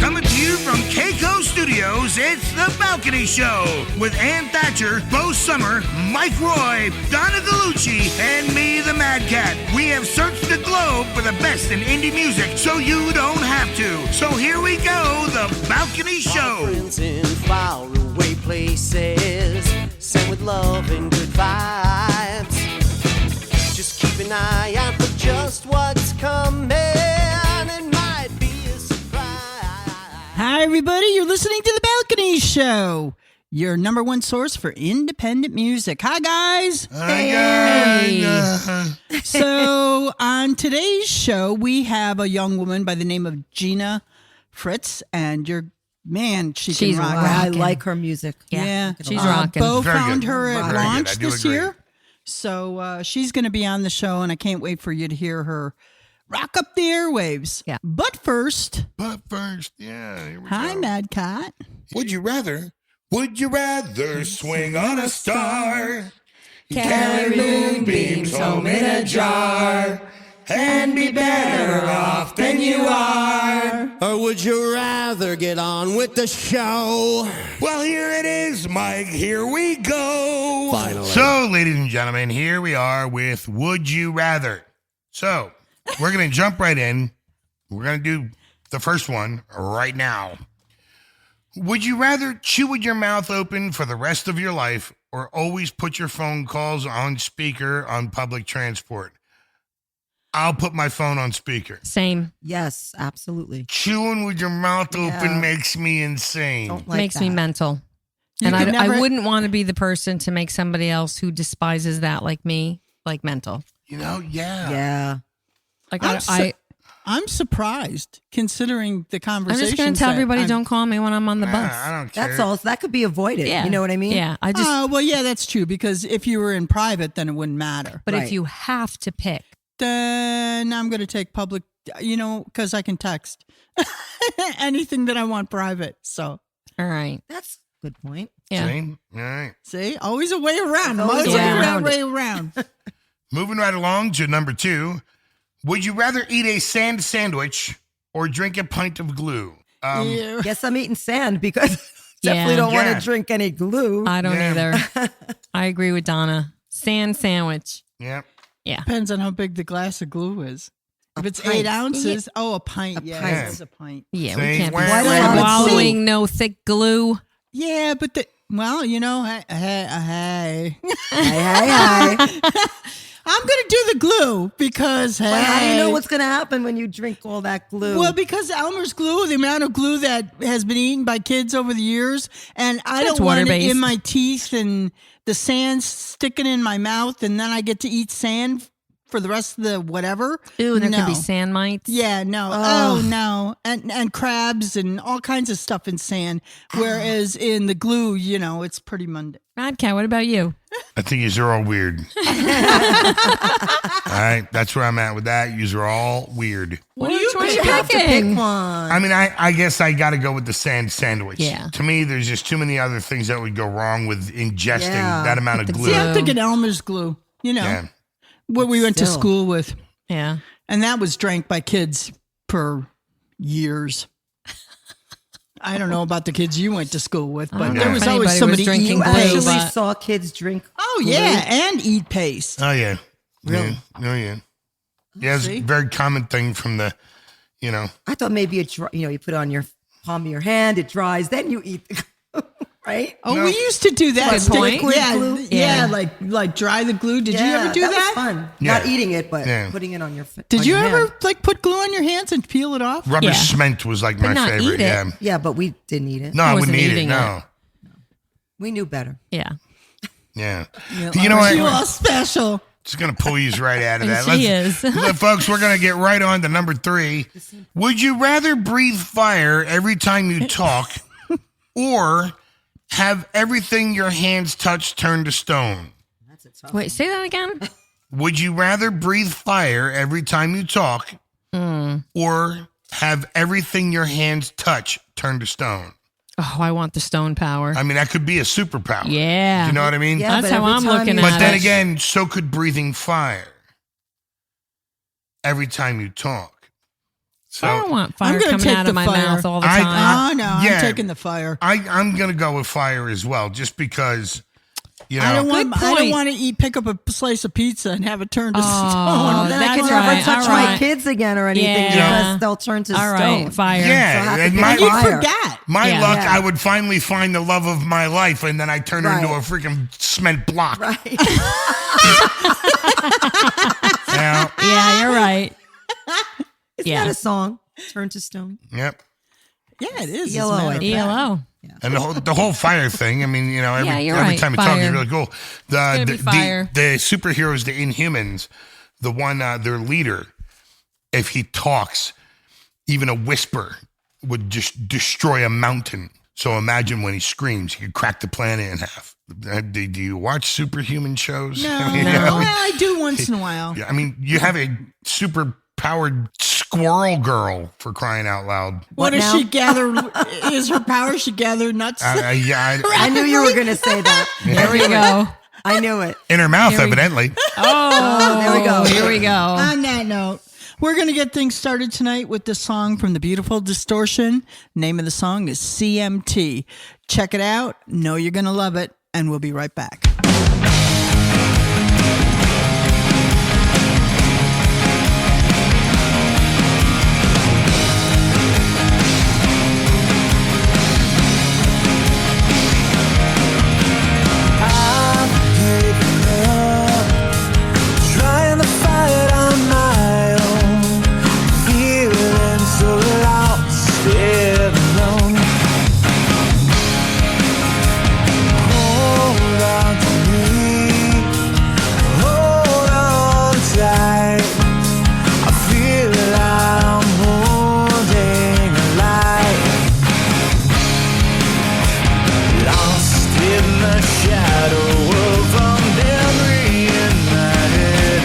Coming to you from Keiko Studios, it's The Balcony Show with Ann Thatcher, Bo Summer, Mike Roy, Donna DeLucci, and me, the Mad Cat. We have searched the globe for the best in indie music so you don't have to. So here we go, The Balcony Show. Friends in faraway places, sent with love and good vibes. Just keep an eye out for just what's coming. It might be a surprise. Hi, everybody. You're listening to The Balcony Show, your number one source for independent music. Hi, guys. Hey. So on today's show, we have a young woman by the name of Gina Fritz, and she's can rock. I like her music. Yeah, she's rocking. Bo Very found good. her at Very launch good. I do this agree. year. So she's going to be on the show, and I can't wait for you to hear her rock up the airwaves. Yeah. But first, Here we hi, go. Mad Cat. Would you rather swing on a star, carry moonbeams home in a jar, and be better off than you are? Or would you rather get on with the show? Well, here it is, Mike. Here we go. Finally. So, ladies and gentlemen, here we are with Would You Rather. So, we're going to jump right in. We're going to do the first one right now. Would you rather chew with your mouth open for the rest of your life or always put your phone calls on speaker on public transport? I'll put my phone on speaker. Same. Yes, absolutely. Chewing with your mouth open makes me insane. Don't like Makes me that. mental. You And could never- I wouldn't want to be the person to make somebody else who despises that like me, like mental. You know, yeah. Yeah. Like I'm surprised considering the I'm conversation. just going to tell everybody don't call me when I'm on the bus. I don't care. That's all. So that could be avoided. Yeah. You know what I mean? Yeah. I just, Well, yeah, that's true because if you were in private, then it wouldn't matter. but right. if you have to pick, Then I'm going to take public, because I can text anything that I want private. So, all right. That's a good point. Yeah. See? All right. see, always a way around. Always Always a way a around way around. Moving right along to number 2. Would you rather eat a sand sandwich or drink a pint of glue? Ew. Guess I'm eating sand because Yeah. definitely don't want Yeah. to drink any glue. I don't Yeah. either. I agree with Donna. Sand sandwich. Yeah. Yeah. Depends on how big the glass of glue is. If it's pint. 8 ounces, a pint. A Yeah, pint. it's a pint. Yeah. See? We can't be Why do I swallowing no thick glue. Yeah, but hey. Hey. I'm going to do the glue because, Well, how do you hey. know what's going to happen when you drink all that glue? Well, because Elmer's glue, the amount of glue that has been eaten by kids over the years, and I It's don't want it water-based. in my teeth and the sand sticking in my mouth, and then I get to eat sand for the rest of the whatever. Ooh, there No. could be sand mites. Yeah, no. Oh, no. And crabs and all kinds of stuff in sand. Whereas in the glue, it's pretty mundane. Mad Cat, what about you? I think yous are all weird. All right. That's where I'm at with that. Yous are all weird. What are you you have to pick picking? one. I mean, I guess I got to go with the sand sandwich. Yeah. To me, there's just too many other things that would go wrong with ingesting Yeah. that amount of The glue. See, I'm Glue. thinking Elmer's glue, Yeah. what we went to Still. school with. Yeah. And that was drank by kids for years. I don't know about the kids you went to school with, I but don't there know was if always anybody was somebody drinking eating glue, actually paste. but- saw kids drink. Oh, glue. yeah, and eat paste. Oh, yeah. Really? Yeah. Oh, yeah. Yeah, it's See? a very common thing from the, I thought maybe you put it on your palm of your hand, it dries, then you eat the glue, right? Oh, No. we used to do that. Good Stick- point. Yeah, Glue? yeah, Yeah. like dry the glue. Did you Yeah, ever do that? was fun. Yeah. Not eating it, but Yeah. putting it on your Did on you your ever hand. put glue on your hands and peel it off? rubber Yeah. cement was like my not favorite. eat it. Yeah. Yeah, but we didn't eat it. No, I wouldn't wasn't eat it. eating No. We knew better. Yeah. Yeah. You You know what? You all special. Just going to pull you right out of that. She is. Folks, we're going to get right on to number 3. Would you rather breathe fire every time you talk or have everything your hands touch turn to stone? That's a tough. Wait, say that again. Would you rather breathe fire every time you talk or have everything your hands touch turn to stone? Oh, I want the stone power. I mean, that could be a superpower. Yeah. Do you know what I mean? Yeah, That's but how every I'm time looking you at But then it. again, so could breathing fire every time you talk. So I don't want fire I'm gonna coming take out the of my fire. mouth all the I- time. Oh no, Yeah. I'm taking the fire. I'm gonna go with fire as well, just because I don't Good point. want to pick up a slice of pizza and have it turn to Oh, stone. Then I that's can never right, touch all my right. kids again or anything Yeah. because they'll turn to All stone. right, fire. So I Yeah, have to and get my, You fire. forgot. my Yeah. luck, Yeah. I would finally find the love of my life, and then I turn her into Right. a freaking cement block. Right. Yeah. Yeah, you're right. Isn't Yeah. that a song? Turn to stone. Yep. Yeah, it is. ELO, as a matter I of think. fact. ELO. And the whole fire thing. I mean, you know, Yeah, every you're every right. time it talks, Fire. it's really cool. gonna be fire. The superheroes, the Inhumans, the one their leader, if he talks, even a whisper would just destroy a mountain. So imagine when he screams, he could crack the planet in half. Do you watch superhuman shows? No, I mean, no. you know, Well, I do once in a while. yeah, I mean, you have a super powered squirrel girl, for crying out loud. What does now? she gather? Is her power? She gather nuts. Yeah, I knew you were going to say that. There we go. I knew it. in her mouth, Here we- evidently. Oh, there we go. Here we go. On that note, we're going to get things started tonight with the song from the beautiful Distortion. Name of the song is CMT. Check it out. Know you're going to love it, and we'll be right back. Trying to fight on my own, feeling so lost and alone. Hold on to me, hold on tight. I feel like I'm holding a light, lost in the shadow of a memory in my head.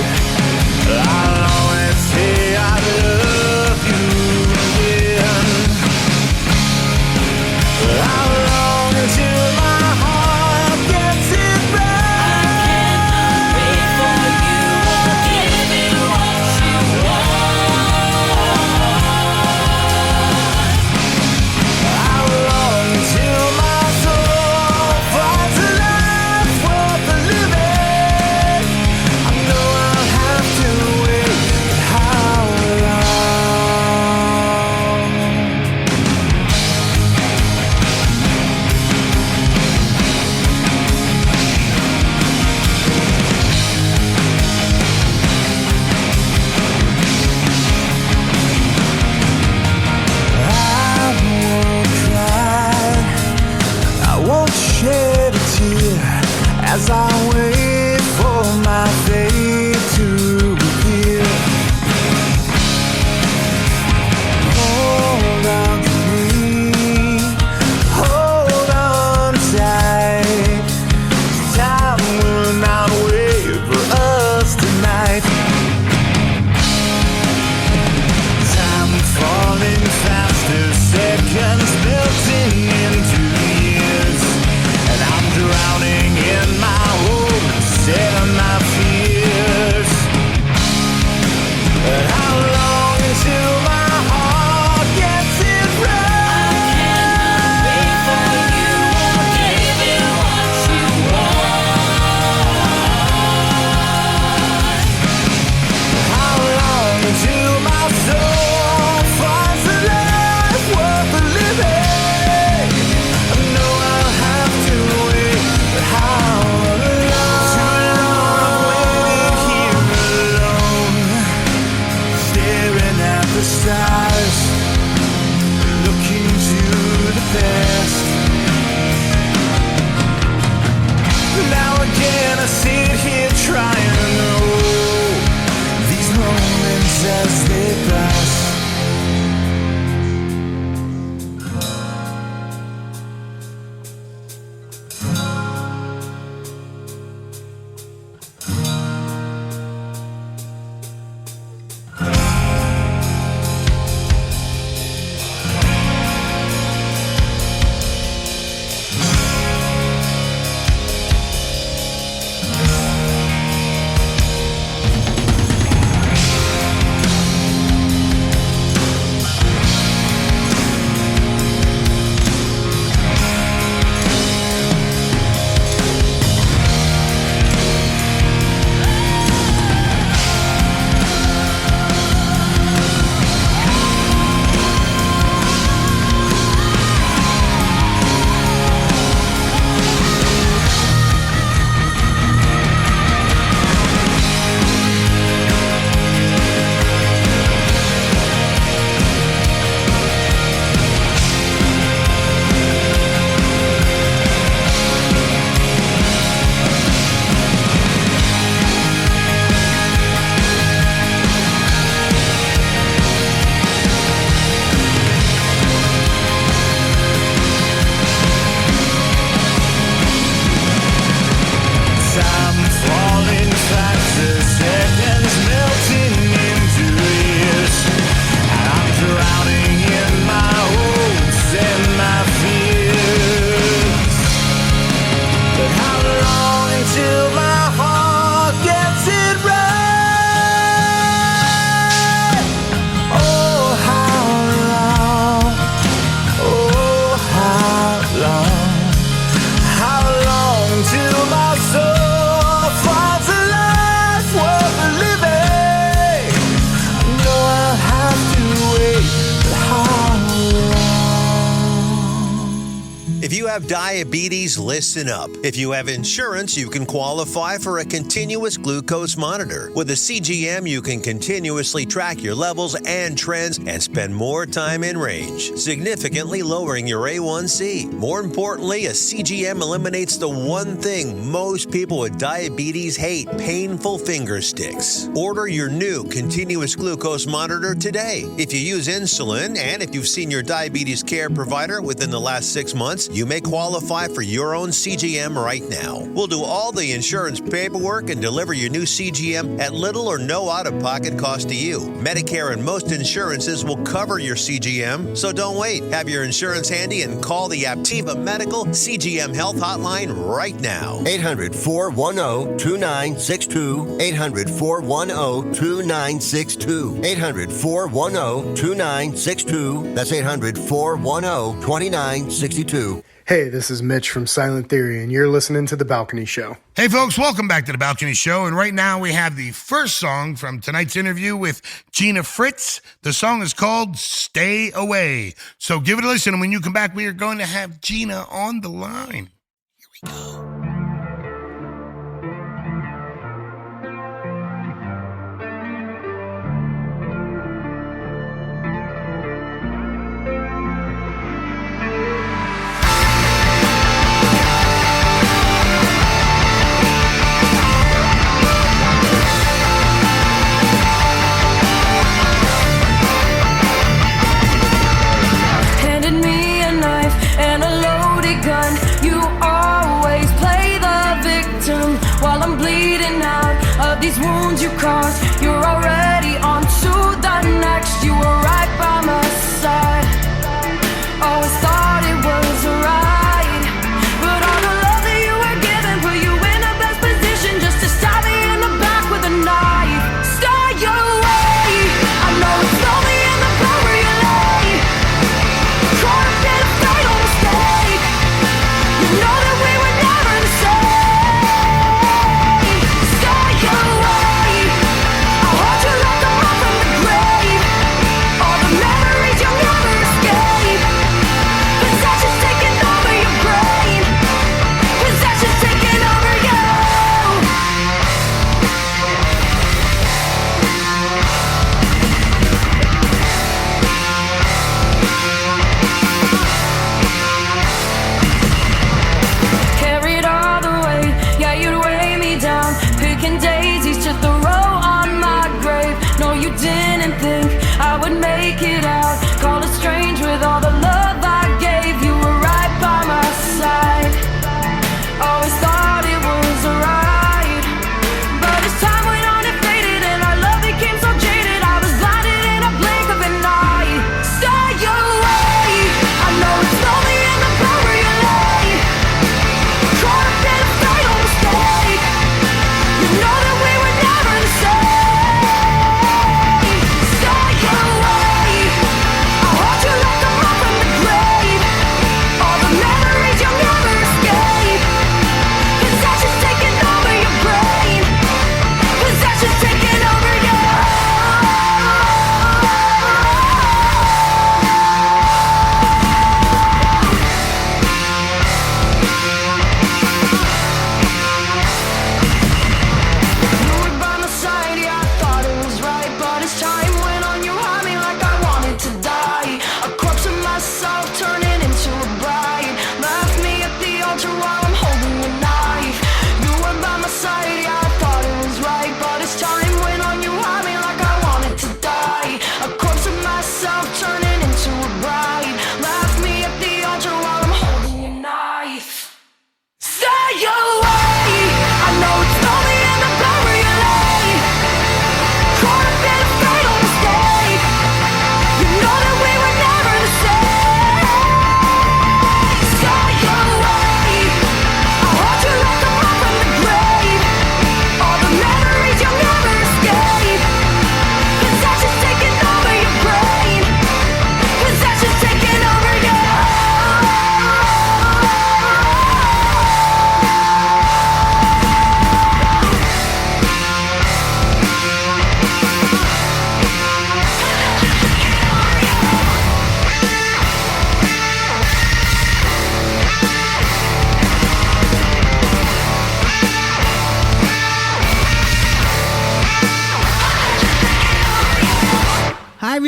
I'll always say I love you again. How long until my heart gets it back? Wait for you, I'll give you what you want. How long until my soul finds a life worth the living? I know I'll have to wait, but how long? I won't cry, I won't shed a tear as I wait for my fate to appear. Hold on to me, hold on tight. Time will not wait for us tonight. Time falling faster, seconds melting into years, and I'm drowning in my hopes and my fears. But how long until my heart gets it right? I cannot wait for you, I'll give you what you want. How long until my soul finds a life worth the living? If you have diabetes, listen up. If you have insurance, you can qualify for a continuous glucose monitor. With a CGM, you can continuously track your levels and trends and spend more time in range, significantly lowering your A1C. More importantly, a CGM eliminates the one thing most people with diabetes hate: painful finger sticks. Order your new continuous glucose monitor today. If you use insulin and if you've seen your diabetes care provider within the last 6 months, you may qualify for your own CGM right now. We'll do all the insurance paperwork and deliver your new CGM at little or no out-of-pocket cost to you. Medicare and most insurances will cover your CGM, so don't wait. Have your insurance handy and call the Aptiva Medical CGM Health Hotline right now. 800-410-2962. 800-410-2962. 800-410-2962. That's 800-410-2962. Hey, this is Mitch from Silent Theory, and you're listening to The Balcony Show. Hey, folks, welcome back to The Balcony Show. And right now we have the first song from tonight's interview with Gina Fritz. The song is called Stay Away. So give it a listen. And when you come back, we are going to have Gina on the line. Here we go. Handed me a knife and a loaded gun. You always play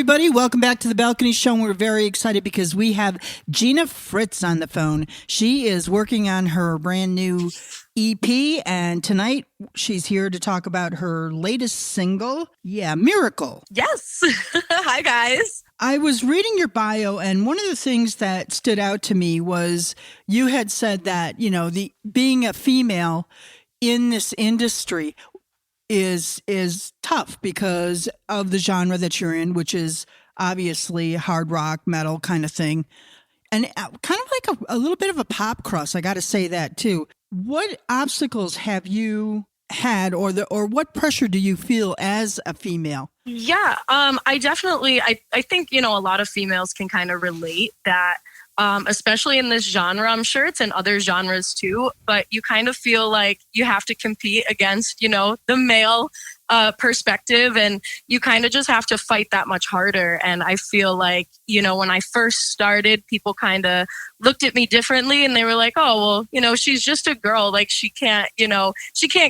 everybody. Welcome back to the Balcony Show. We're very excited because we have Gina Fritz on the phone. She is working on her brand new EP, and tonight she's here to talk about her latest single, Miracle. Yes. Hi, guys. I was reading your bio, and one of the things that stood out to me was you had said that, the being a female in this industry is tough because of the genre that you're in, which is obviously hard rock, metal kind of thing. And kind of like a little bit of a pop crust. I got to say that too. What obstacles have you had, or what pressure do you feel as a female? Yeah, I definitely, I think, a lot of females can kind of relate that, especially in this genre. I'm sure it's in other genres too, but you kind of feel like you have to compete against, the male perspective, and you kind of just have to fight that much harder. And I feel like, when I first started, people kind of looked at me differently, and they were like, oh, well, she's just a girl. Like she can't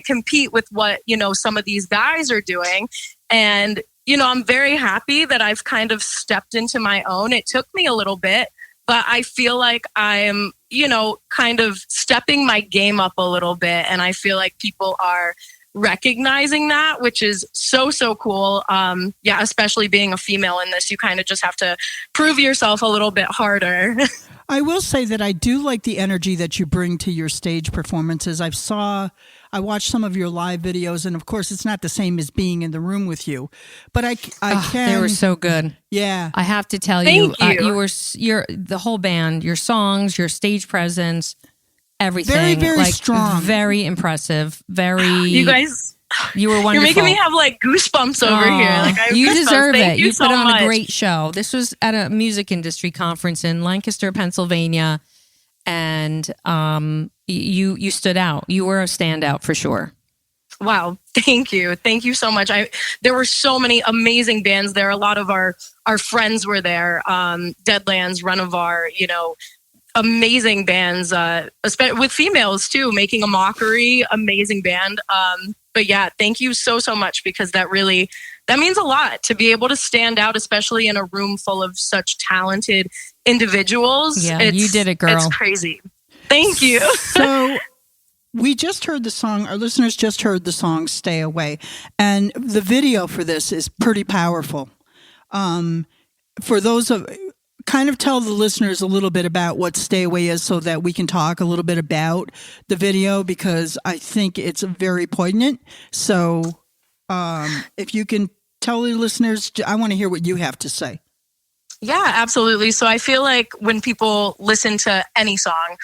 compete with what, some of these guys are doing. And, I'm very happy that I've kind of stepped into my own. It took me a little bit, but I feel like I'm, kind of stepping my game up a little bit. And I feel like people are recognizing that, which is so cool. Especially being a female in this, you kind of just have to prove yourself a little bit harder. I will say that I do like the energy that you bring to your stage performances. I watched some of your live videos, and of course it's not the same as being in the room with you, but I can. They were so good. Yeah. I have to tell Thank you. You're the whole band, your songs, your stage presence, everything. Very, very strong. Very impressive. You guys, you were wonderful. You're making me have like goosebumps over here. Like, I have you goosebumps. deserve Thank it. You so put on much. a great show. This was at a music industry conference in Lancaster, Pennsylvania, and you stood out. You were a standout for sure. Wow. Thank you. Thank you so much. There were so many amazing bands there. A lot of our friends were there. Deadlands, Renovar, amazing bands, especially with females too, Making a Mockery, amazing band. But yeah, thank you so much, because that means a lot to be able to stand out, especially in a room full of such talented individuals. Yeah, you did it, girl. It's crazy. Thank you. So we just heard the song, our listeners just heard the song Stay Away, and the video for this is pretty powerful. For those of, kind of tell the listeners a little bit about what Stay Away is so that we can talk a little bit about the video, because I think it's very poignant. So if you can tell the listeners, I want to hear what you have to say. Yeah, absolutely. So I feel like when people listen to any song,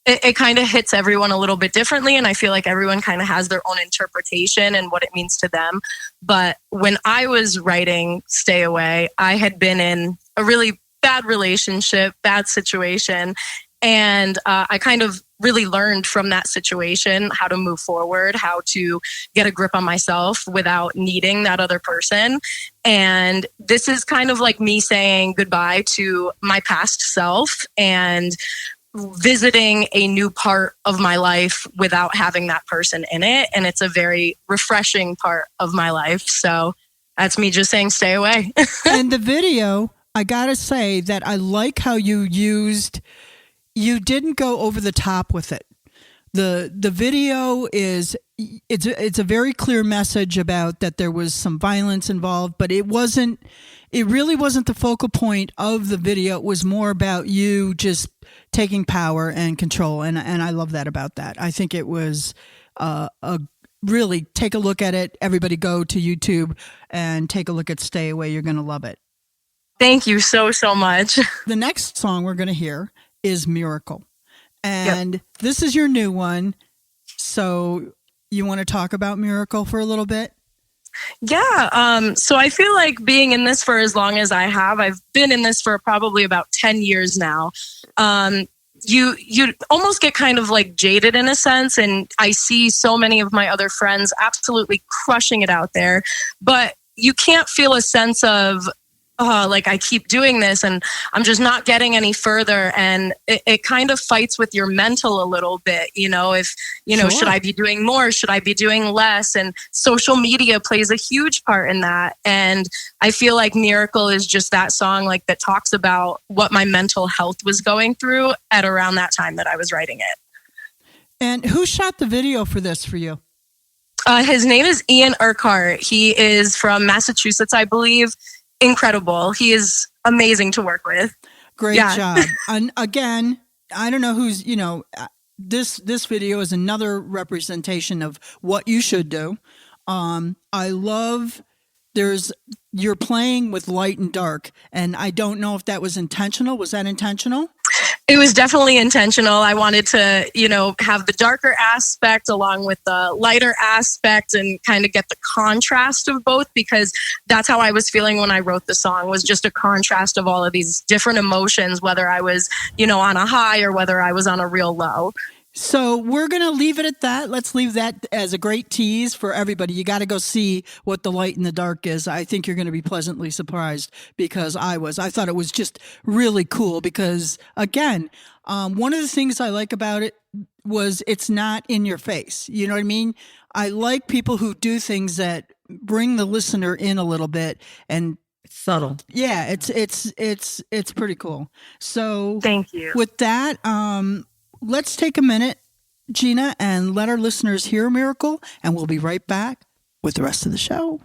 it kind of hits everyone a little bit differently. And I feel like everyone kind of has their own interpretation and what it means to them. But when I was writing Stay Away, I had been in a really bad relationship, bad situation. And I kind of really learned from that situation how to move forward, how to get a grip on myself without needing that other person. And this is kind of like me saying goodbye to my past self and visiting a new part of my life without having that person in it. And it's a very refreshing part of my life. So that's me just saying stay away. And the video, I gotta say that I like how you didn't go over the top with it. The video is, it's a very clear message about that there was some violence involved, but it really wasn't the focal point of the video. It was more about you just taking power and control. And I love that about that. I think it was really, take a look at it. Everybody go to YouTube and take a look at Stay Away. You're going to love it. Thank you so much. The next song we're going to hear is Miracle. And This is your new one. So you want to talk about Miracle for a little bit? Yeah. So I feel like being in this for as long as I have, I've been in this for probably about 10 years now. You almost get kind of like jaded in a sense. And I see so many of my other friends absolutely crushing it out there, but you can't feel a sense of like I keep doing this and I'm just not getting any further. And it kind of fights with your mental a little bit, if, Sure. should I be doing more? Should I be doing less? And social media plays a huge part in that. And I feel like Miracle is just that song like that talks about what my mental health was going through at around that time that I was writing it. And who shot the video for this for you? His name is Ian Urquhart. He is from Massachusetts, I believe. Incredible. He is amazing to work with. Great Yeah. job. And again, I don't know who's, this video is another representation of what you should do. I love you're playing with light and dark, and I don't know if that was intentional. Was that intentional? It was definitely intentional. I wanted to, have the darker aspect along with the lighter aspect and kind of get the contrast of both, because that's how I was feeling when I wrote the song, was just a contrast of all of these different emotions, whether I was, on a high or whether I was on a real low. So we're going to leave it at that. Let's leave that as a great tease for everybody. You got to go see what the light and the dark is. I think you're going to be pleasantly surprised, because I thought it was just really cool because, again, one of the things I like about it was it's not in your face. You know what I mean? I like people who do things that bring the listener in a little bit, and It's subtle. yeah, it's pretty cool. So Thank you. with that, let's take a minute, Gina, and let our listeners hear Miracle, and we'll be right back with the rest of the show.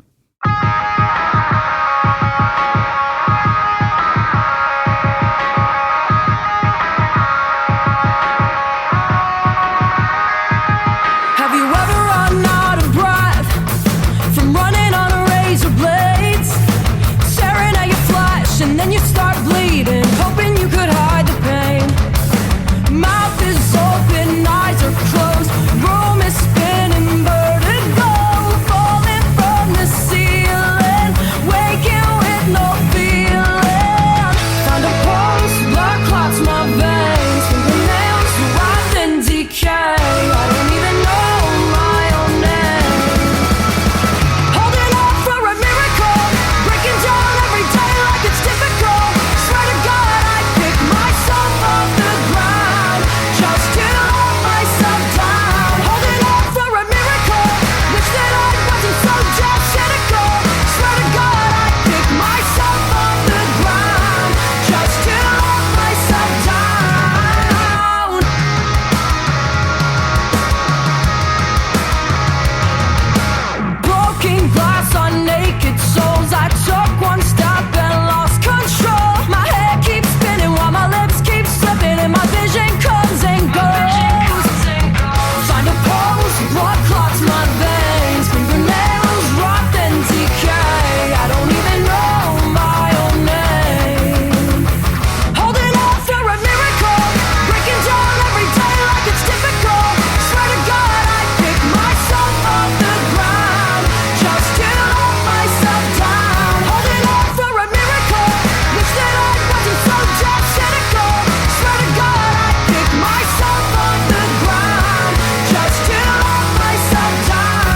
Have you ever run out of breath from running on razor blades? Staring at your flesh and then you start bleeding, hoping you could hide the pain. Mouth is open, eyes are closed, room is spinning, vertigo, falling from the ceiling, waking with no feeling. Found a pulse, blood clots my veins, fingernails wrapped in decay. I don't even know my own name. Holding on for a miracle, breaking down every day like it's typical. Swear to God, I pick myself off the ground just to let myself down. Holding on for a miracle, wish that I wasn't so dead cynical. Swear to God, I pick myself off the ground just to let myself down. Broken glass on naked souls. I took one step and lost control. My head keeps spinning while my lips keep slipping, and my vision comes and goes. Find a pose, blood clots my veins, fingernails rocked and decay. I don't even know my own name. Holding on for a miracle, breaking down every day like it's typical. Swear to God, I pick myself off the ground just to let myself down. Holding on for a miracle, wish that I wasn't so dead cynical. Swear to God, I pick myself off the ground just to let myself down.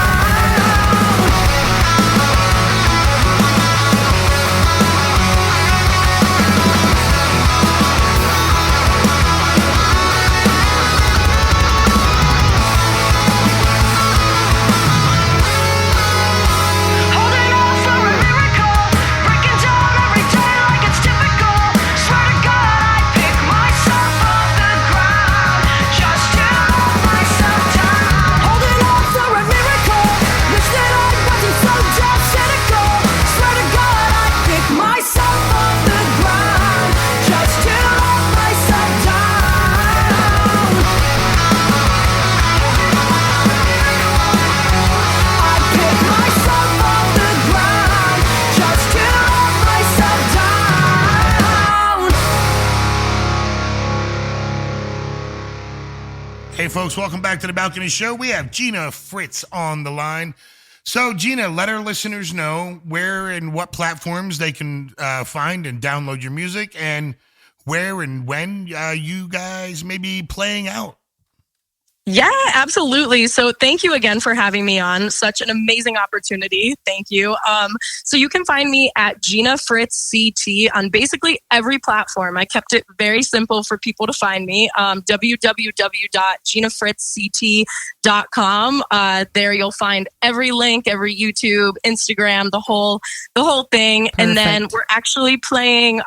Holding on for a miracle, breaking down every day like it's typical. Swear to God, I pick myself off the ground just to let myself down. Holding on for a miracle, wish that I wasn't so dead cynical. Swear to God, I pick myself off the ground just to let myself down. I pick myself off the ground just to let myself down. Hey, folks, welcome back to the Balcony Show. We have Gina Fritz on the line. So, Gina, let our listeners know where and what platforms they can find and download your music, and where and when you guys may be playing out. Yeah, absolutely. So thank you again for having me on. Such an amazing opportunity. Thank you. So you can find me at Gina Fritz CT on basically every platform. I kept it very simple for people to find me. www.ginafritzct.com. There you'll find every link, every YouTube, Instagram, the whole thing. Perfect. And then we're actually playing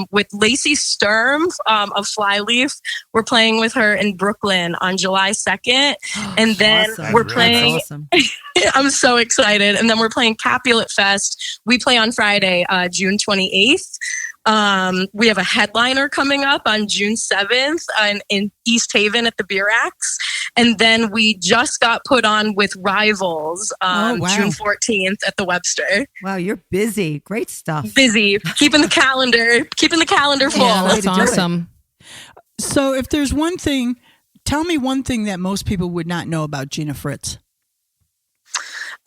with Lacey Sturm of Flyleaf. We're playing with her in Brooklyn on July 2nd. And then Awesome. we're That's playing, Awesome. I'm so excited. And then we're playing Capulet Fest. We play on Friday, June 28th. We have a headliner coming up on June 7th in East Haven at the Beer Axe. And then we just got put on with Rivals wow. June 14th at the Webster. Wow, you're busy. Great stuff. Busy, keeping the calendar full. Yeah, Way that's to do it. awesome. So if there's one thing, tell me one thing that most people would not know about Gina Fritz.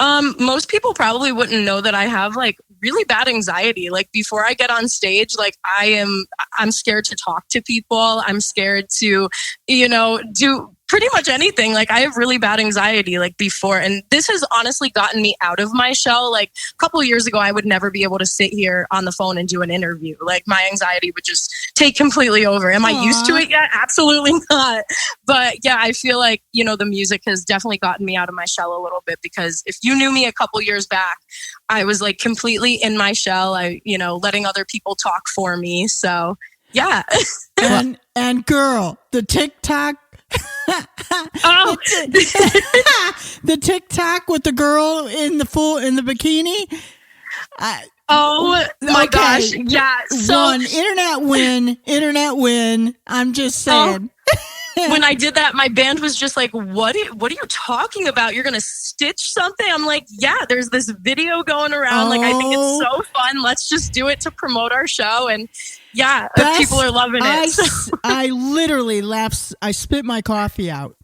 Most people probably wouldn't know that I have like really bad anxiety. Like before I get on stage, like I'm scared to talk to people. I'm scared to, do pretty much anything. Like I have really bad anxiety like before. And this has honestly gotten me out of my shell. Like a couple of years ago, I would never be able to sit here on the phone and do an interview. Like my anxiety would just take completely over. Am I used to it yet? Absolutely not. But yeah, I feel like, the music has definitely gotten me out of my shell a little bit, because if you knew me a couple years back, I was like completely in my shell. Letting other people talk for me. So yeah. And girl, the TikTok. Oh, The TikTok with the girl in the bikini. oh my Okay. gosh. Yeah. So One internet win. I'm just saying. when I did that, my band was just like, what are you talking about? You're going to stitch something? I'm like, yeah, there's this video going around. Like, I think it's so fun. Let's just do it to promote our show. And yeah, people are loving it. I literally laughed. I spit my coffee out.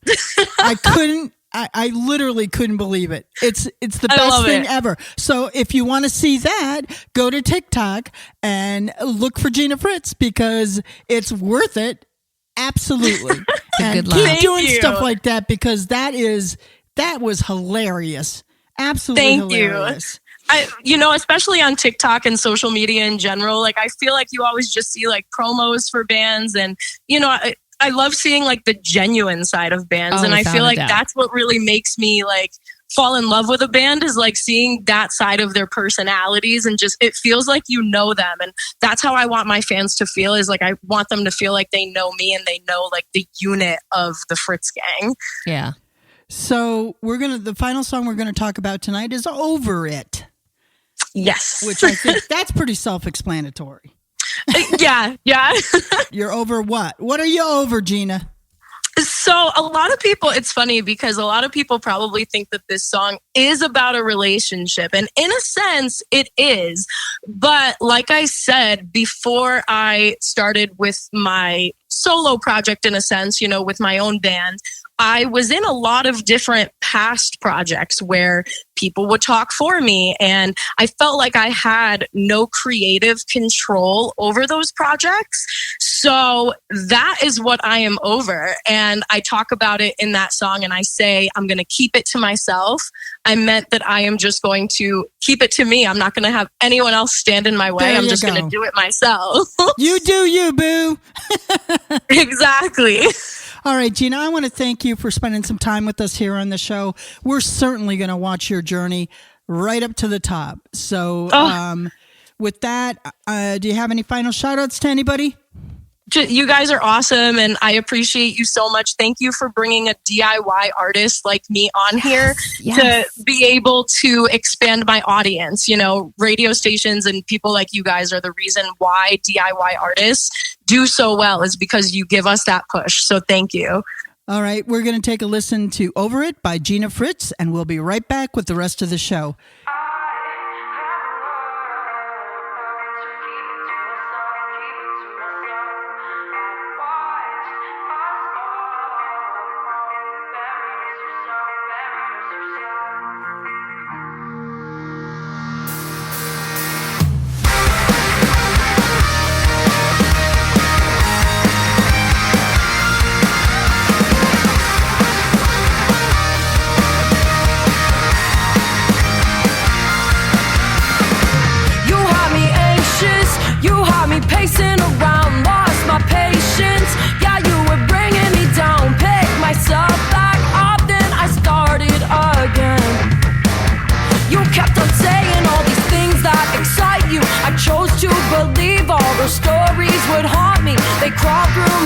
I literally couldn't believe it. It's the best thing ever. So if you want to see that, go to TikTok and look for Gina Fritz, because it's worth it. Absolutely. And good keep laugh. doing Thank you. stuff like that, because that was hilarious. Absolutely Thank you. hilarious. Especially on TikTok and social media in general, like I feel like you always just see like promos for bands, and I love seeing like the genuine side of bands, and I without feel a like doubt. that's what really makes me like fall in love with a band, is like seeing that side of their personalities, and just it feels like you know them. And that's how I want my fans to feel, is like I want them to feel like they know me and they know like the unit of the Fritz gang. Yeah. So the final song we're gonna talk about tonight is Over It, Yes. which I think that's pretty self-explanatory. yeah. You're over what? What are you over, Gina? So a lot of people, it's funny because a lot of people probably think that this song is about a relationship. And in a sense, it is. But like I said, before I started with my solo project, in a sense, with my own band, I was in a lot of different past projects where people would talk for me, and I felt like I had no creative control over those projects. So that is what I am over. And I talk about it in that song, and I say, I'm going to keep it to myself. I meant that I am just going to keep it to me. I'm not going to have anyone else stand in my way. There I'm you just going go. to do it myself. You do you, boo. Exactly. All right, Gina, I want to thank you for spending some time with us here on the show. We're certainly going to watch your journey right up to the top. So with that, do you have any final shout outs to anybody? You guys are awesome, and I appreciate you so much. Thank you for bringing a DIY artist like me on here to be able to expand my audience. Radio stations and people like you guys are the reason why DIY artists do so well, is because you give us that push. So thank you. All right, we're going to take a listen to Over It by Gina Fritz, and we'll be right back with the rest of the show.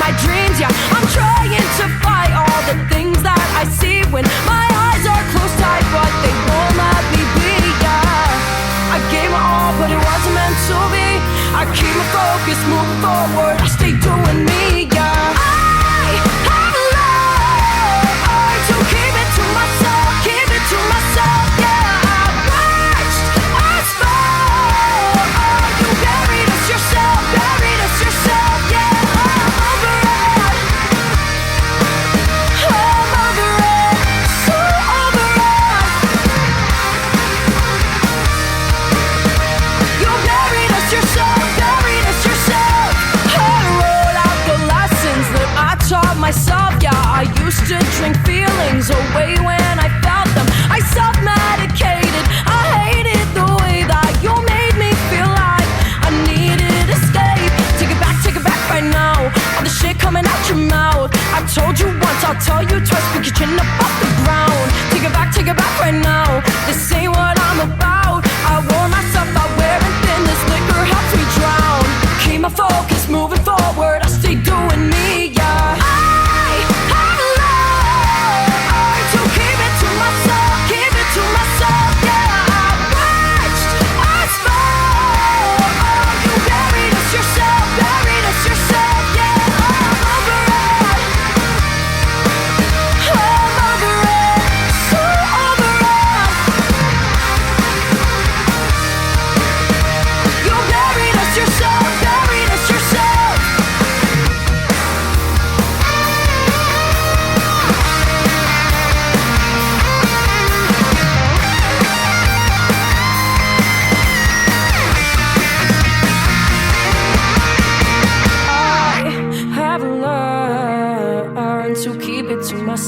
my dreams, yeah. I'm trying to fight all the things that I see when my eyes are closed tight, but they won't let me be, yeah. I gave my all, but it wasn't meant to be. I keep my focus, moving forward, I stay doing me, yeah. I have learned to keep it to myself, keep it to myself, yeah. I've watched us fall. You buried us yourself, yeah. I'm over it. I'm over it, so over it. You buried us yourself, I wrote out the lessons that I taught myself, yeah. I used to drink feelings away when I felt them. I self-medicated, I hated the way that you made me feel like I needed escape. Take it back right now. All the shit coming out your mouth. I told you once, I'll tell you twice. Pick your chin up off the ground. Take it back right now. This ain't what I'm about. I wore myself out wearing thin. This liquor helps me drown. Keep my focus moving forward. I stay doing me, yeah. I have learned to keep it to myself, yeah. I watched us fall. You buried us yourself, yeah. I'm over it. I'm over it, so over it. You buried us yourself.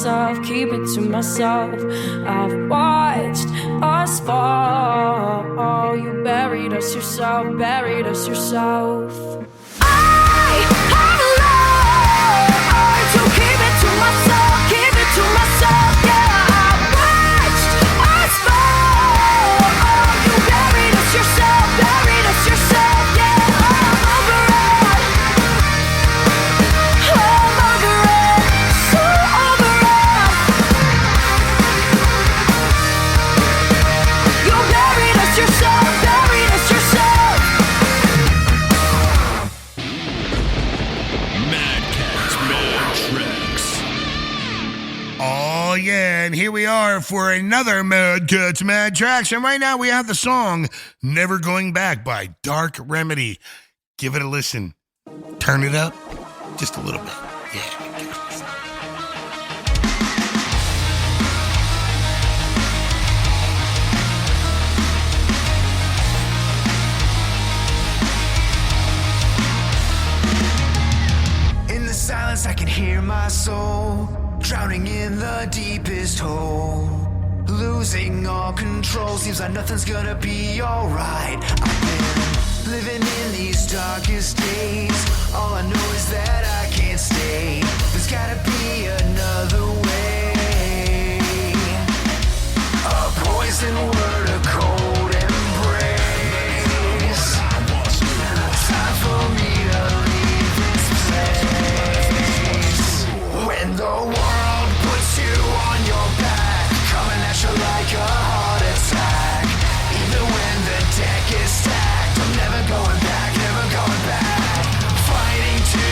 To keep it to myself. I've watched us fall. You buried us yourself, I have learned to keep it to myself, yeah. I've watched us fall. You buried us yourself, yeah. I'm over it. I'm over it, so over it. You buried us yourself. Maadtraxx. Oh yeah, and here we are for another Maadtraxx. And right now we have the song Never Going Back by Dark Remedy. Give it a listen. Turn it up just a little bit. Yeah, give it a listen. In the silence I can hear my soul drowning in the deepest hole, losing all control. Seems like nothing's gonna be alright. I've been living in these darkest days. All I know is that I can't stay. There's gotta be another way. A poison word, a cold embrace. Time for me to leave this place. When the world puts you on your back, coming at you like a heart attack. Even when the deck is stacked, I'm never going back, never going back. Fighting to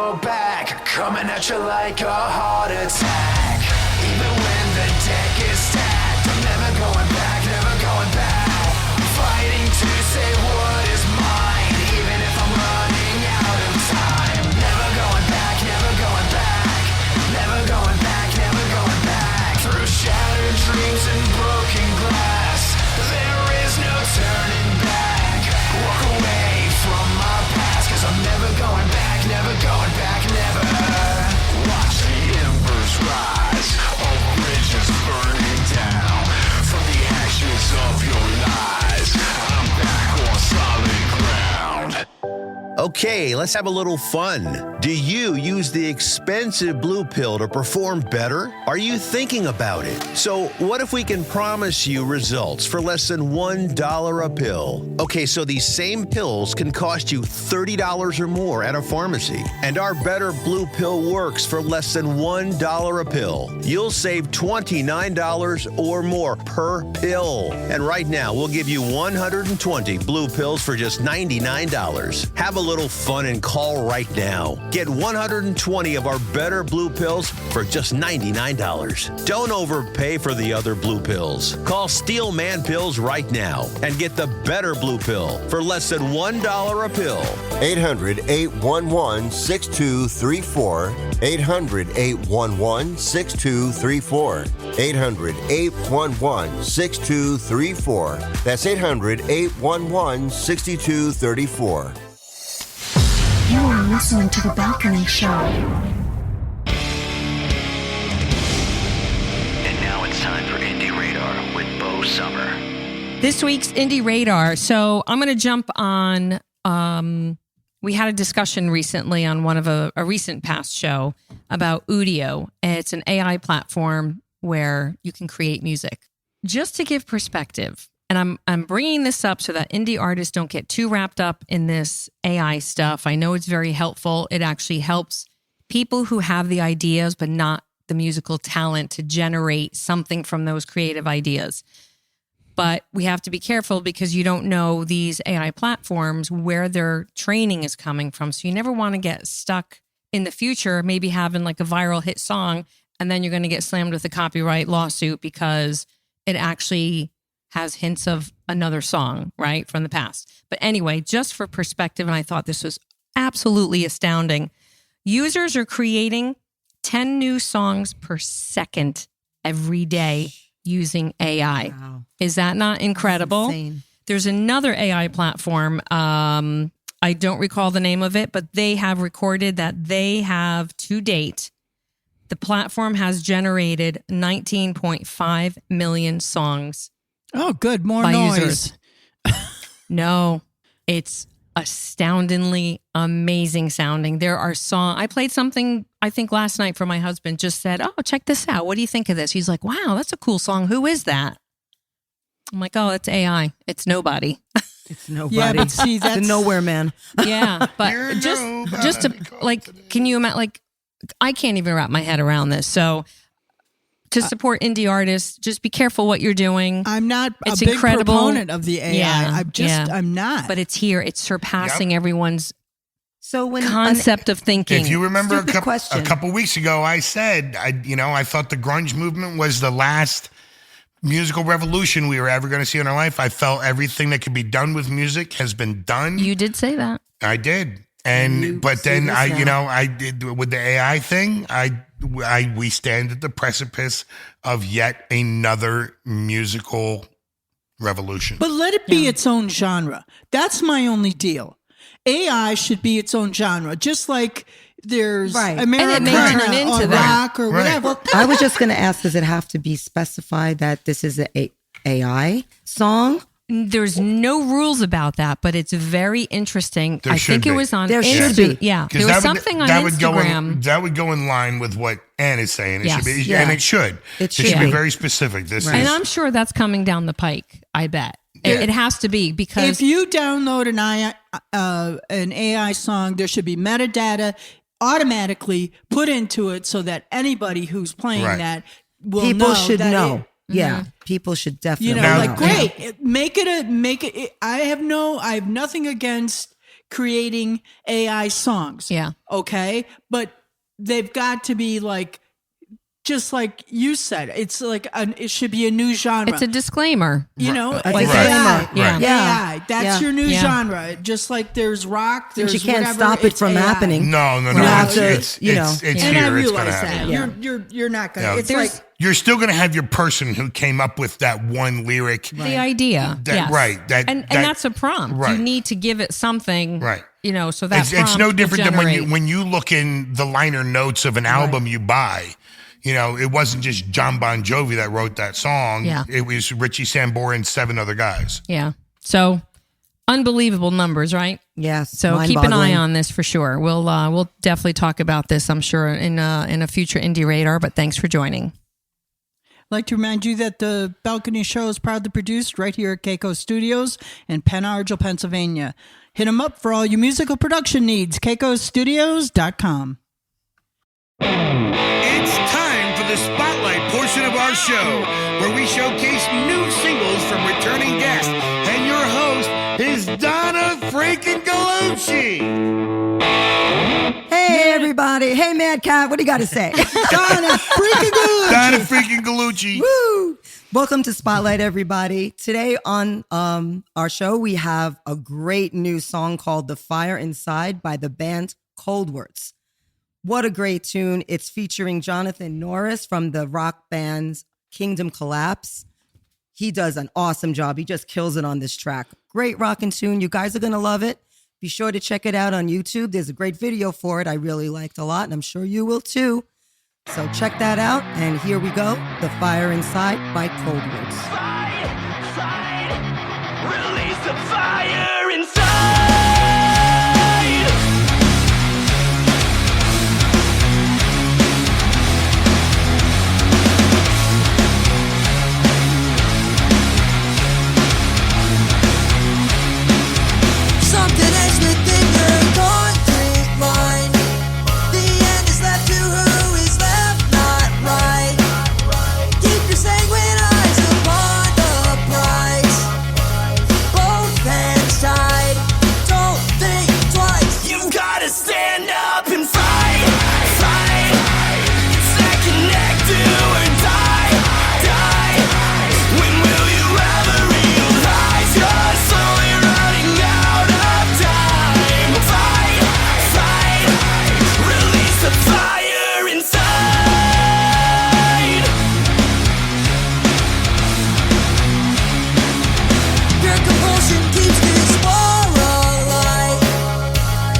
go back, coming at you like a heart attack. Even when the deck is stacked, I'm never going back, never going back. Fighting to say what is mine, even if I'm running out of time. Never going back, never going back. Never going back, never going back. Through shattered dreams and broken glass, there is no turning back. Walk away from my past, 'cause I'm never going back, never going back, never. Watch the embers rise, all bridges burning down. From the ashes of your lies, I'm back on solid ground. Okay, let's have a little fun. Do you use the expensive blue pill to perform better? Are you thinking about it? So what if we can promise you results for less than $1 a pill? Okay, so these same pills can cost you $30 or more at a pharmacy. And our Better Blue Pill works for less than $1 a pill. You'll save $29 or more per pill. And right now, we'll give you 120 blue pills for just $99. Have a little fun and call right now. Get 120 of our Better Blue Pills for just $99. Don't overpay for the other blue pills. Call Steel Man Pills right now and get the Better Blue Pill for less than $1 a pill. 800-811-6234. 800-811-6234. 800-811-6234. That's 800-811-6234. You are listening to The Balcony Show. And now it's time for Indie Radar with Bo Summer. This week's Indie Radar. So I'm going to jump on. We had a discussion recently on one of a recent past show about Udio. It's an AI platform where you can create music. Just to give perspective, and I'm bringing this up so that indie artists don't get too wrapped up in this AI stuff. I know it's very helpful. It actually helps people who have the ideas but not the musical talent to generate something from those creative ideas. But we have to be careful because you don't know these AI platforms where their training is coming from. So you never want to get stuck in the future, maybe having like a viral hit song, and then you're going to get slammed with a copyright lawsuit because it actually has hints of another song, right, from the past. But anyway, just for perspective, and I thought this was absolutely astounding. Users are creating 10 new songs per second every day using AI. Wow. Is that not incredible? There's another AI platform. I don't recall the name of it, but they have recorded that they have to date, the platform has generated 19.5 million songs. Oh, good. More by noise. Users. No, it's astoundingly amazing sounding. There are songs. I played something, I think last night for my husband, just said, oh, check this out. What do you think of this? He's like, wow, that's a cool song. Who is that? I'm like, oh, it's AI. It's nobody. It's nobody. Yeah, but see, that's the nowhere man. Yeah, but just to like, can you imagine? Like, I can't even wrap my head around this. So, to support indie artists, just be careful what you're doing. I'm not it's a big incredible. proponent of the AI. Yeah, I'm not. But it's here. It's surpassing everyone's So when concept of thinking. If you remember a Stupid question. couple weeks ago, I said, I thought the grunge movement was the last musical revolution we were ever going to see in our life. I felt everything that could be done with music has been done. You did say that. I did. But then I did with the AI thing. We stand at the precipice of yet another musical revolution. But let it be its own genre. That's my only deal. AI should be its own genre, just like there's Americana and it may turn into or that. rock or whatever. I was just going to ask, does it have to be specified that this is a AI song? There's no rules about that, but it's very interesting. There I think should it be. was on There Instagram. should be. Yeah, 'Cause there was something on Instagram. That would go in line with what Ann is saying. It Yes. should be, Yeah. and it should. It should should be be. very specific. This Right. is, And I'm sure that's coming down the pike. I bet it has to be because If you download an AI song, there should be metadata automatically put into it so that anybody who's playing Right. that will People know should that know. it- Yeah, people should definitely you know, Now- like great, make it. I have nothing against creating AI songs. Yeah. Okay. But they've got to be like, just like you said, it's like it should be a new genre. It's a disclaimer. You know, A like disclaimer. AI. Yeah. AI. That's your new Yeah. genre. Just like there's rock, there's Since you can't whatever, stop it it's from AI. happening. No. You have to, It's you know. it's And here. I It's gonna realize happen. that you're not gonna. Yeah. It's like You're still going to have your person who came up with that one lyric. The idea. That- yes. right, and that's a prompt. right. You need to give it something. Right. You know, so that It's no prompt different will than generate. when you look in the liner notes of an album you buy. You know, it wasn't just John Bon Jovi that wrote that song. Yeah. It was Richie Sambora and 7 other guys. Yeah. So unbelievable numbers, right? Yes. So keep an mind-boggling. eye on this for sure. We'll definitely talk about this, I'm sure, in a future Indie Radar. But thanks for joining. I'd like to remind you that the Balcony Show is proudly produced right here at Keiko Studios in Penn Argyl, Pennsylvania. Hit them up for all your musical production needs. KeikoStudios.com. It's time for the spotlight portion of our show, where we showcase new singles from returning guests. And your host is Donna freaking Gallucci. Hey, everybody. Hey, Mad Cat. What do you got to say? Donna freaking good. Donna freaking Gallucci. Woo! Welcome to Spotlight, everybody. Today on our show, we have a great new song called The Fire Inside by the band Coldwards. What a great tune. It's featuring Jonathan Norris from the rock band's Kingdom Collapse. He does an awesome job. He just kills it on this track. Great rockin' tune. You guys are going to love it. Be sure to check it out on YouTube. There's a great video for it I really liked a lot, and I'm sure you will too. So check that out, and here we go. The Fire Inside by Coldwards. Release the fire inside. Something is within your concrete line. The end is left to who is left, not right. Keep your sanguine eyes upon the prize. Both hands tied. Don't think twice. You gotta stand up and fight, fight. It's that connect, do or die, die. When will you ever realize you're slowly running out of time? Fight, fight. Release the fire inside. Your compulsion keeps this war alive.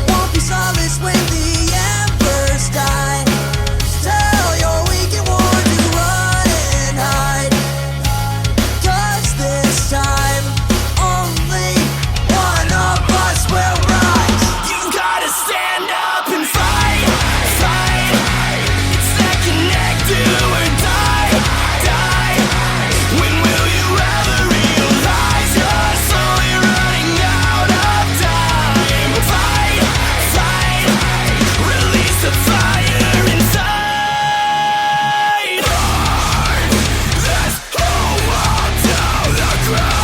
Won't be solace when the embers die. Tell your weak and worn to run and hide. 'Cause this time, only one of us will rise. You gotta stand up and fight, fight. It's that connect, do or die, die. When will you ever realize you're slowly running out of time? Fight, fight. Release the fire inside. Burn this whole world down the ground.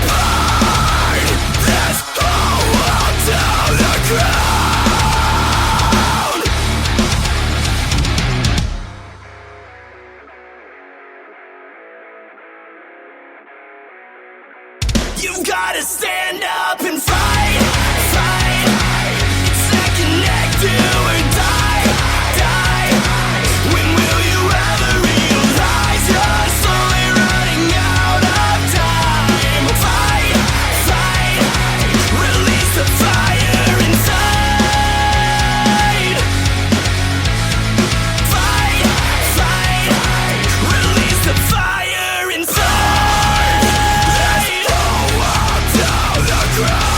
Burn this whole world down the ground. You gotta stand up and fight, fight. It's that connect, do or die, die. When will you ever realize you're slowly running out of time? Fight, fight. Release the fire inside. Fight, fight. Release the fire inside. Let's go down the ground.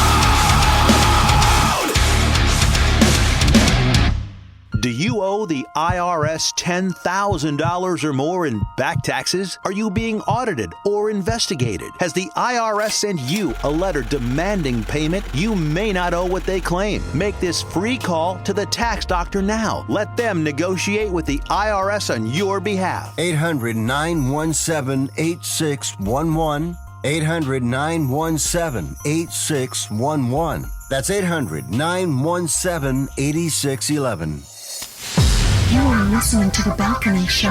Do you owe the IRS $10,000 or more in back taxes? Are you being audited or investigated? Has the IRS sent you a letter demanding payment? You may not owe what they claim. Make this free call to the tax doctor now. Let them negotiate with the IRS on your behalf. 800 917 8611. 800-917-8611. That's 800-917-8611. You are listening to The Balcony Show.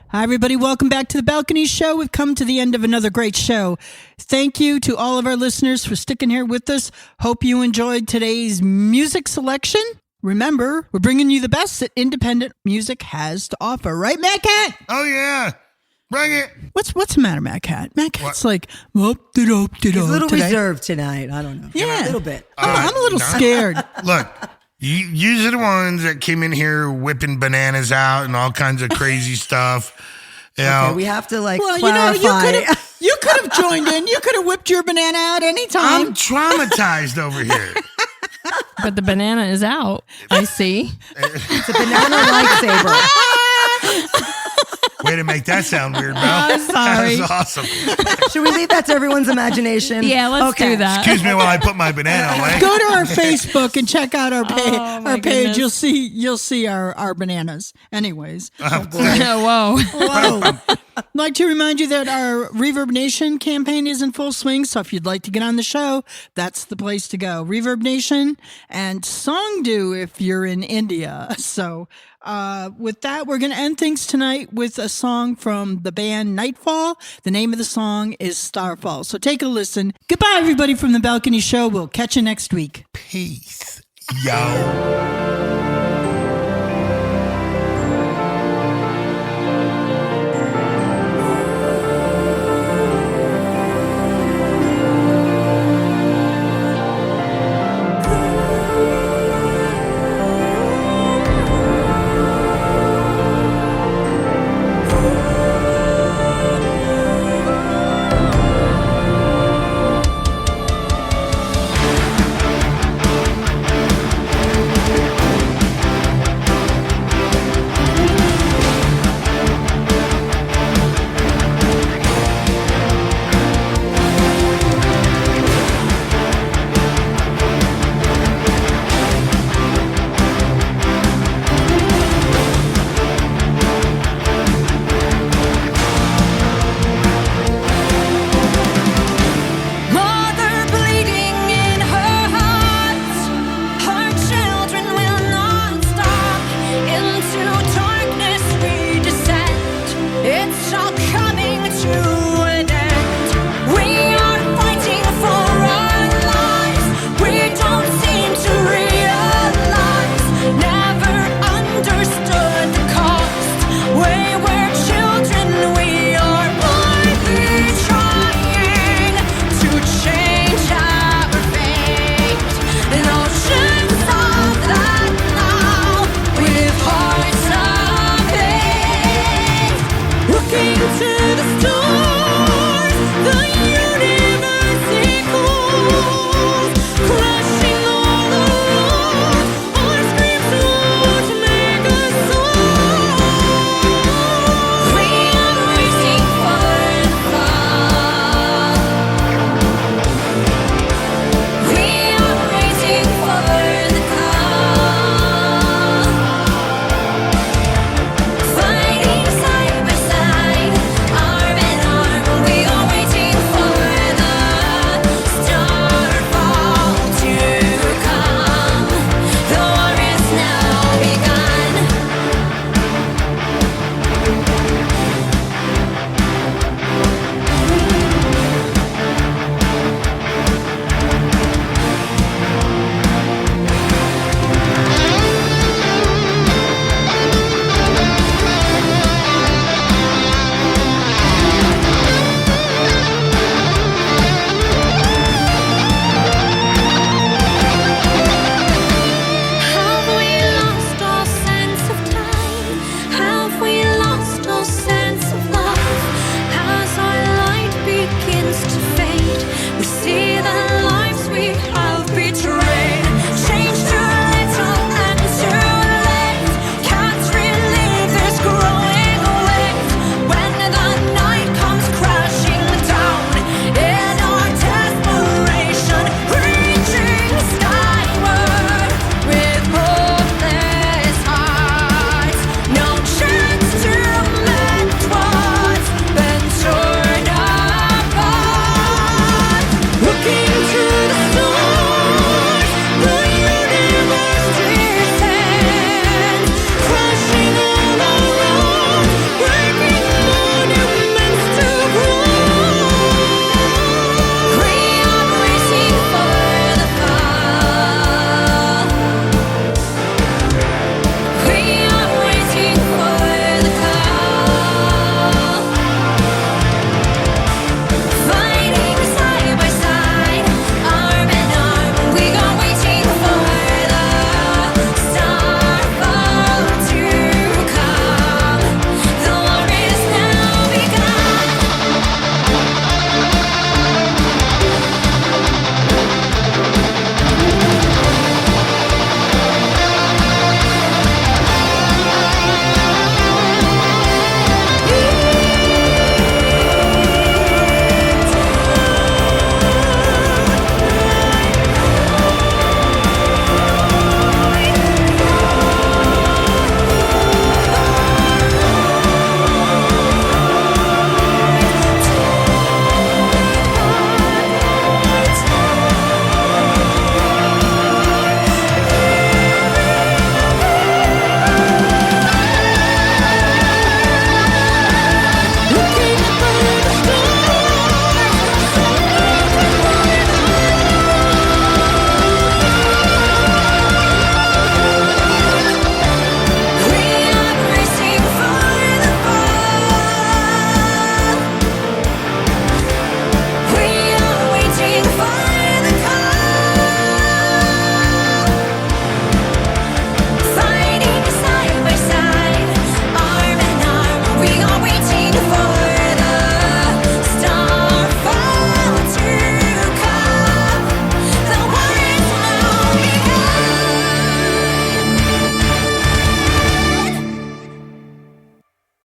Hi, everybody. Welcome back to The Balcony Show. We've come to the end of another great show. Thank you to all of our listeners for sticking here with us. Hope you enjoyed today's music selection. Remember, we're bringing you the best that independent music has to offer. Right, Matt Cat? Oh, yeah. Bring it. What's the matter, Matt Cat? Matt Cat's like, He's a little reserved tonight. I don't know. Yeah. A little bit. I'm a little scared. Look, you are the ones that came in here whipping bananas out and all kinds of crazy stuff. You know, Okay, we have to Well, clarify. you could have joined in. You could have whipped your banana out anytime. I'm traumatized over here. But the banana is out. I see. It's a banana lightsaber. Way to make that sound weird, Mel. I'm sorry. That was awesome. Should we leave that to everyone's imagination? Yeah, let's do that. Excuse me while I put my banana away. Go to our Facebook and check out our page. my Our page, goodness. you'll see our bananas. Anyways, Whoa. I'd like to remind you that our Reverb Nation campaign is in full swing. So if you'd like to get on the show, that's the place to go. Reverb Nation and Songdo if you're in India. So with that, we're going to end things tonight with a song from the band Nightfall. The name of the song is Starfall. So take a listen. Goodbye, everybody from The Balcony Show. We'll catch you next week. Peace, yo.